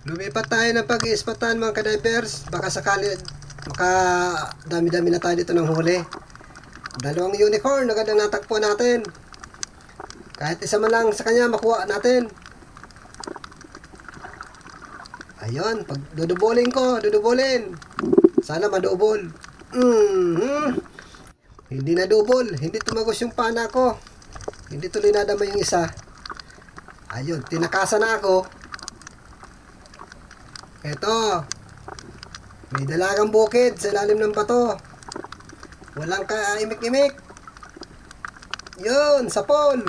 Lumipat tayo ng pag-iispatan mga kadivers. Baka sakali, maka dami-dami na tayo dito ng huli. Dalawang unicorn, agad ang natagpuan natin. Kahit isa man lang sa kanya makuha natin. Ayun, pag dudubulin ko, dudubulin. Sana madubol. Hindi na double, hindi tumagos yung pana ko. Hindi tuloy nadama yung isa. Ayun, tinakasa na ako. Eto, may dalagang bukid sa ilalim ng bato. Walang kaimik-imik. Yun, sapol.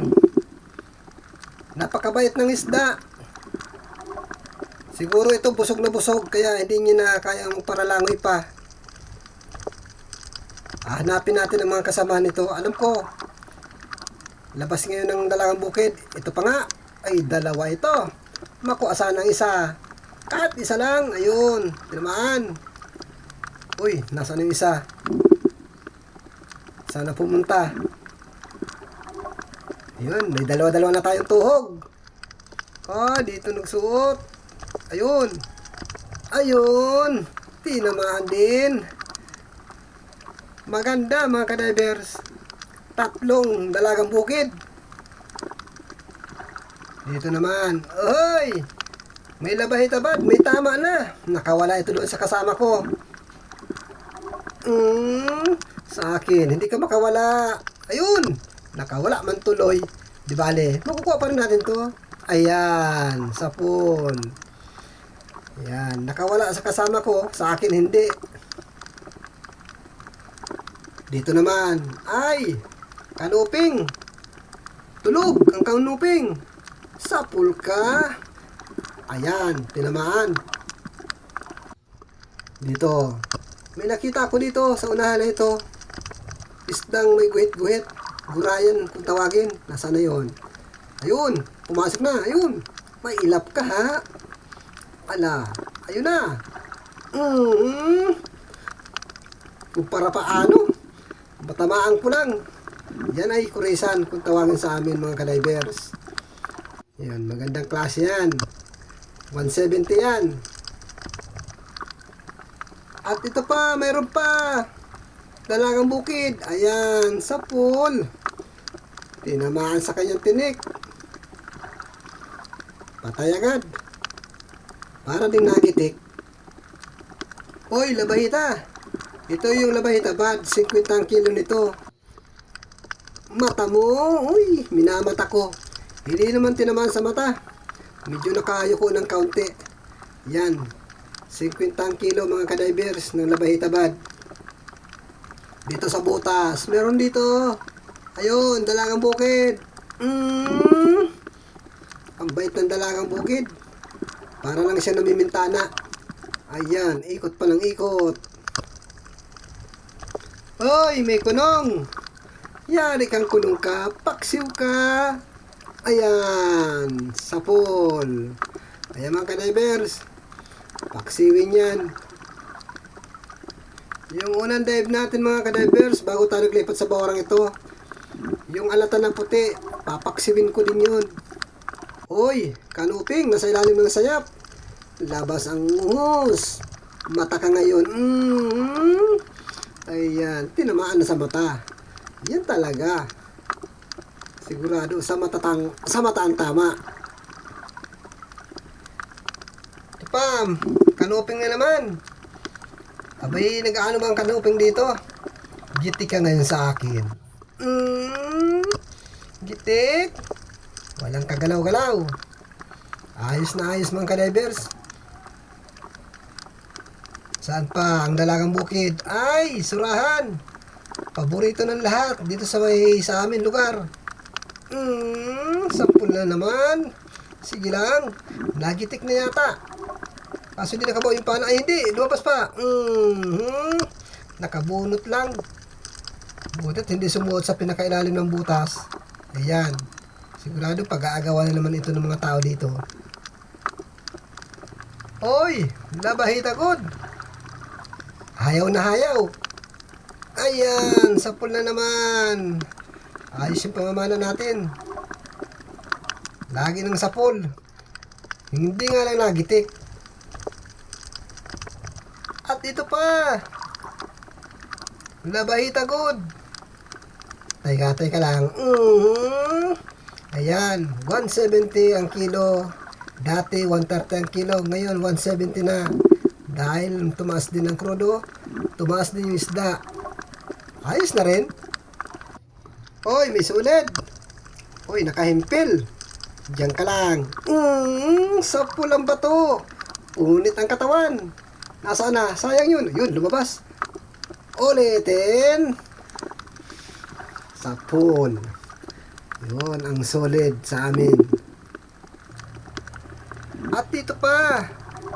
Napakabait ng isda. Siguro ito busog na busog, kaya hindi niya na kayang paralangoy pa. Hanapin natin ang mga kasama nito. Alam ko, labas ngayon ng dalagang bukid. Ito pa nga, ay dalawa ito. Makuha sana ang isa. Kahit isa lang, ayun, tinamaan. Uy, nasaan yung isa? Sana pumunta. Ayun, may dalawa-dalawa na tayong tuhog. Dito nagsuot. Ayun. Ayun, tinamaan din. Maganda mga kadivers. Tatlong dalagang bukid. Dito naman. Oy! May labahit-abad, may tama na. Nakawala ito doon sa kasama ko. Sa akin, hindi ka makawala. Ayun, nakawala man tuloy. Di bale, makukuha pa rin natin to. Ayan, sapon. Ayan, nakawala sa kasama ko. Sa akin, hindi. Dito naman, ay, kanuping. Tulog ang kanuping. Sapul ka. Ayan, tinamaan. Dito. May nakita ako dito sa unahan na ito. Isdang may guhit-guhit. Gurayan kung tawagin. Nasaan na yun? Ayun, pumasok na. Ayun. May ilap ka ha. Ala, ayun na. Kung para paano? Matamaan ko lang. Yan ay kurisan kung tawagin sa amin mga kadivers. Yan, magandang klase yan. 170 yan. At ito pa, mayroon pa. Dalagang bukid. Ayan, sapul. Tinamaan sa kanyang tinik. Patay agad. Para ding nagitik. Hoy, labahita. Ito yung labahita bad. 50 kilo nito. Mata mo. Uy, minamata ko. Hindi naman tinamaan sa mata. Medyo nakayo ko ng kaunti. Yan. 50 kilo mga kadivers ng labahita bad. Dito sa butas. Meron dito. Ayun, dalagang bukid. Ang bait ng dalagang bukid. Para lang siya namimintana. Ayan, ikot pa ng ikot. Hoy, may kunong. Yari kang kunong ka. Paksiw ka. Ayan, sapol. Ayan mga kadivers. Paksiwin yan. Yung unang dive natin mga kadivers, bago tayo naglipat sa bawarang ito, yung alatan ng puti, papaksiwin ko din yun. Hoy, kanuping, nasa ilalim ng sayap. Labas ang uhos. Mata ka ngayon. Ayan, tinamaan na sa mata. Yan talaga. Sigurado sa mata ang tama. Pam, kanuping na naman. Abay, nag-ano bang kanuping dito? Gitik ka ngayon sa akin. Gitik. Walang kagalaw-galaw. Ayos na ayos mga kadivers. Saan pa ang dalagang bukid? Ay, surahan. Paborito ng lahat dito sa amin lugar. Sampul na naman. Sige lang. Nagitik na yata. Kaso hindi nakabaw yung pana. Ay hindi, lumabas pa. Nakabunot lang. Butit hindi sumuot sa pinakailalim ng butas. Ayan. Sigurado pag-aagawan na naman ito ng mga tao dito. Oy, labahita god. Hayaw na hayaw. Ayan, sapul na naman. Ayos yung pamamana natin. Lagi ng sapol. Hindi nga lang nagitik. At ito pa. Labahita good. Teka lang. Ayan, 170 ang kilo. Dati 130 ang kilo, ngayon 170 na. Dahil tumaas din ang krudo, tumaas din yung isda. Ayos na rin. Oy, may sulid. Oy, nakahimpil. Diyan ka lang. Sa pulang bato. Unit ang katawan. Nasaan na? Sayang yun. Yun, lumabas. Ulitin. Sapul. Yun ang solid sa amin. At dito pa.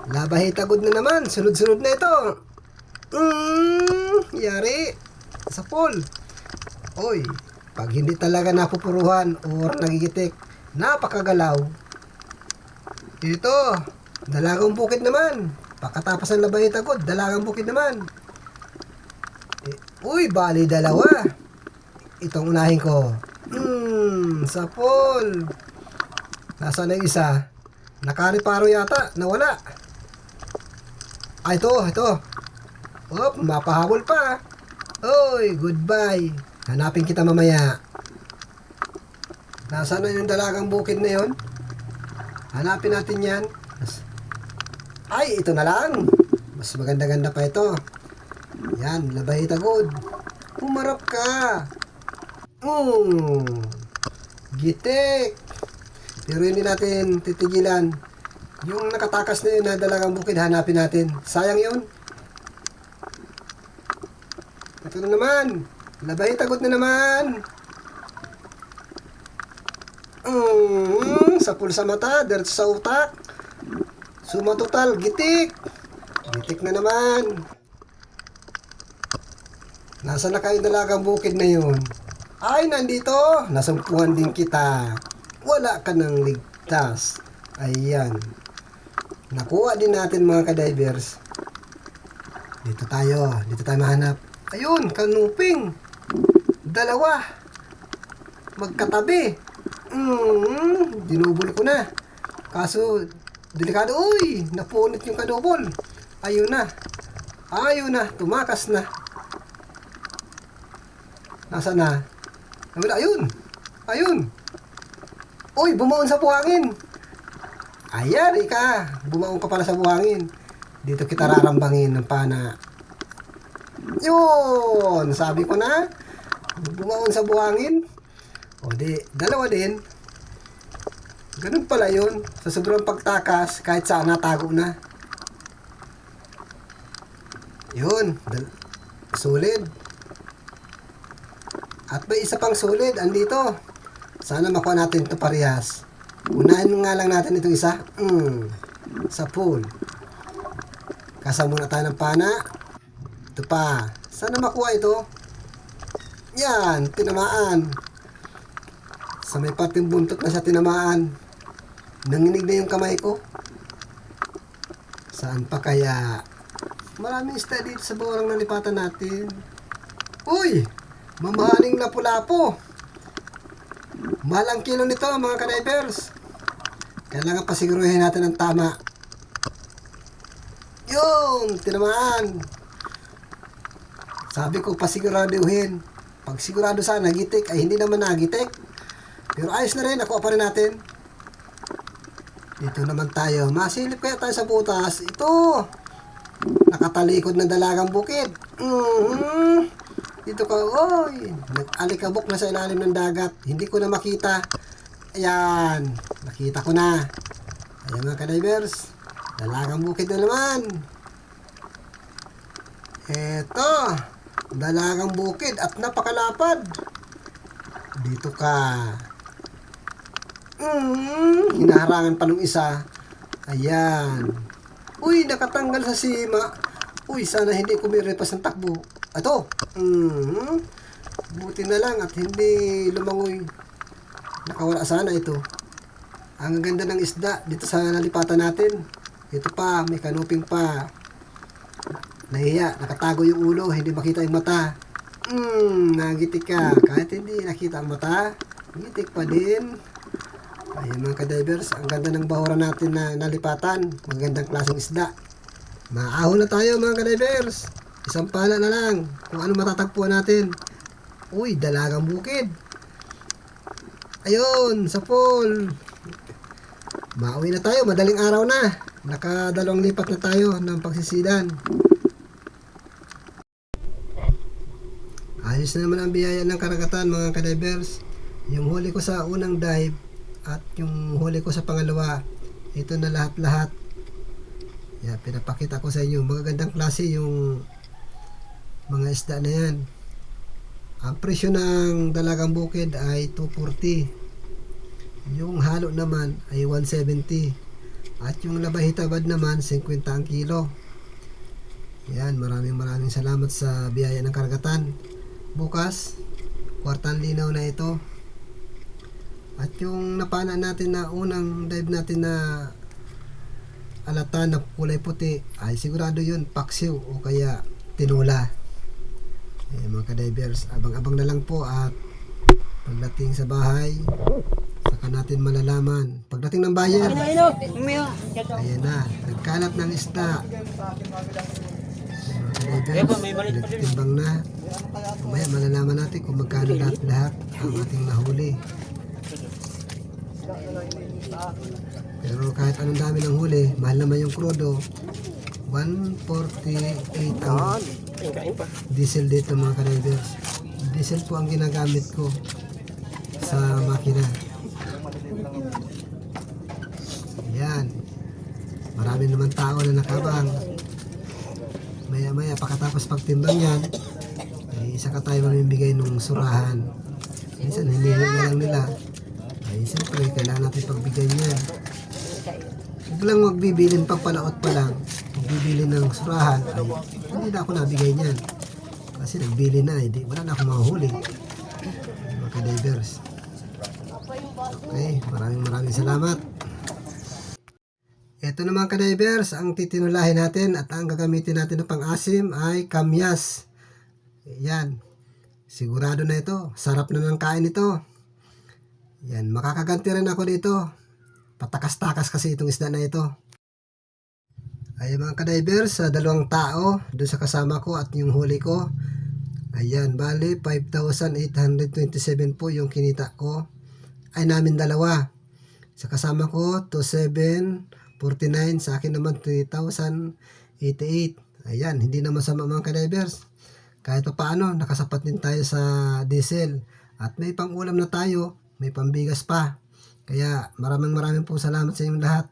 Labahita good na naman. Sunod-sunod na ito. Yari. Sapul. Oy, pag hindi talaga napupuruhan or nagigitik, napakagalaw. Dito, dalagang bukid naman. Pagkatapos ng labahita good, dalagang bukid naman. Uy, bali dalawa. Itong unahin ko. Sapol. Nasaan na yung isa? Nakariparo yata. Nawala. Ito. Mapahabol pa. Oy, goodbye. Hanapin kita mamaya. Nasaan na yung dalagang bukid na yun? Hanapin natin yan. Ay, ito na lang. Mas maganda-ganda pa ito. Yan, labahita good. Umarap ka. Gitik. Pero hindi natin titigilan. Yung nakatakas na yun na dalagang bukid, hanapin natin. Sayang yun. Ito na naman. Labahita good na naman. Sapul sa mata, diretso sa utak. Suma total, gitik. Gitik na naman. Nasaan na kayo dalagang bukid na yun? Ay, nandito. Nasumpuhan din kita. Wala ka nang ligtas. Ayan. Nakuha din natin mga kadivers. Dito tayo mahanap. Ayun, kanuping. Dalawa. Magkatabi. Dinubol ko na. Kaso, delikado. Uy, napunit yung kadubol. Ayun na. Tumakas na. Nasaan na? Ayun. Uy, bumaon sa buhangin. Ayan, bumaon ka pala sa buhangin. Dito kita rarambangin ng pana. Yun, sabi ko na. Bumaon sa buhangin. O dalawa din. Ganun pala yun. Sa sobrang pagtakas, kahit saan natago na. Yun, solid. At may isa pang solid, andito. Sana makuha natin ito parehas. Unahin nga lang natin itong isa. Sa pool. Kasa muna tayo ng pana. Ito pa. Sana makuha ito. Yan, tinamaan. Sa may parting buntot na siya tinamaan. Nanginig na yung kamay ko. Saan pa kaya? Maraming isda dito sa bawang nalipatan natin. Uy! Mamahaling lapu-lapo. Mahal ang kilo nito mga kadivers. Kailangan pasiguruhin natin ang tama. Yun, tinamaan. Sabi ko pasiguraduhin. Pag sigurado sana nagitik, ay hindi naman nagitik. Pero ayos na rin, nakuha pa rin natin. Dito naman tayo. Masilip kaya tayo sa butas. Ito. Nakatalikod ng dalagang bukid. Dito ka, oy, nag-alikabok na sa ilalim ng dagat. Hindi ko na makita. Ayan, nakita ko na. Ayan mga kadivers, dalagang bukid na naman. Eto, dalagang bukid at napakalapad. Dito ka. Hinaharangan pa ng isa. Ayan. Uy, nakatanggal sa sima. Uy, sana hindi kumirepas ng takbo. Ito. Buti na lang at hindi lumangoy. Nakawala sana ito. Ang ganda ng isda dito sa nalipatan natin. Ito pa, may kanuping pa. Nahiya, nakatago yung ulo, hindi makita yung mata. Nagitik ka. Kahit hindi nakita ang mata, nagitik pa din. Ayun mga kadivers, ang ganda ng bahura natin na nalipatan. Magandang klaseng isda. Maahon na tayo mga kadivers. Isang pana na lang kung ano matatagpuan natin. Uy, dalagang bukid. Ayun, sa pool. Mauwi na tayo, madaling araw na. Nakadalawang lipat na tayo ng pagsisidan. Ayos na naman ang biyaya ng karagatan mga kadivers. Yung huli ko sa unang dive at yung huli ko sa pangalawa, ito na lahat-lahat. Yan, pinapakita ko sa inyo. Magagandang klase yung mga isda na yan. Ang presyo ng dalagang bukid ay 240. Yung halo naman ay 170. At yung labahitabad naman 50 ang kilo. Yan, maraming salamat sa biyaya ng karagatan. Bukas, kwartang linaw na ito. At yung napana natin na unang dive natin na alata na kulay puti ay sigurado yun paksiw o kaya tinula. Mga kadivers, abang-abang na lang po at pagdating sa bahay saka natin malalaman. Pagdating ng bayan, ayan na, nagkalat ng isda. Mga kadivers, nagtimbang na. Mamaya malalaman natin kung magkano lahat ang ating nahuli. Pero kahit anong dami ng huli, mahal naman yung krudo. 148 ang diesel dito mga kadivers. Diesel po ang ginagamit ko sa makina. Yan. Marami naman tao na nakabang. Maya pagkatapos pagtimbang yan, ay saka tayo mamimigay ng surahan. Minsan hindi na lang nila. Ay siyempre kailangan natin pagbigyan yan. Huwag lang magbibilin pang palaot pa lang. Magbibili ng surahan, ay hindi na ako nabigay niyan. Kasi nagbili na, wala na akong mahuhuli. Mga kadivers. Okay, maraming salamat. Ito naman kadivers, ang titinulahin natin at ang gagamitin natin ng pang-asim ay kamyas. Yan. Sigurado na ito. Sarap na ng kain ito. Yan, makakaganti rin ako dito. Patakas-takas kasi itong isda na ito. Ay mga kadivers, dalawang tao doon sa kasama ko at yung huli ko. Ayan, bali 5,827 po yung kinita ko. Ay namin dalawa. Sa kasama ko 2,749, sa akin naman 3,088. Ayan, hindi na masama mga kadivers. Kahit pa paano, nakasapat din tayo sa diesel. At may pang-ulam na tayo, may pambigas pa. Kaya maraming po salamat sa inyong lahat.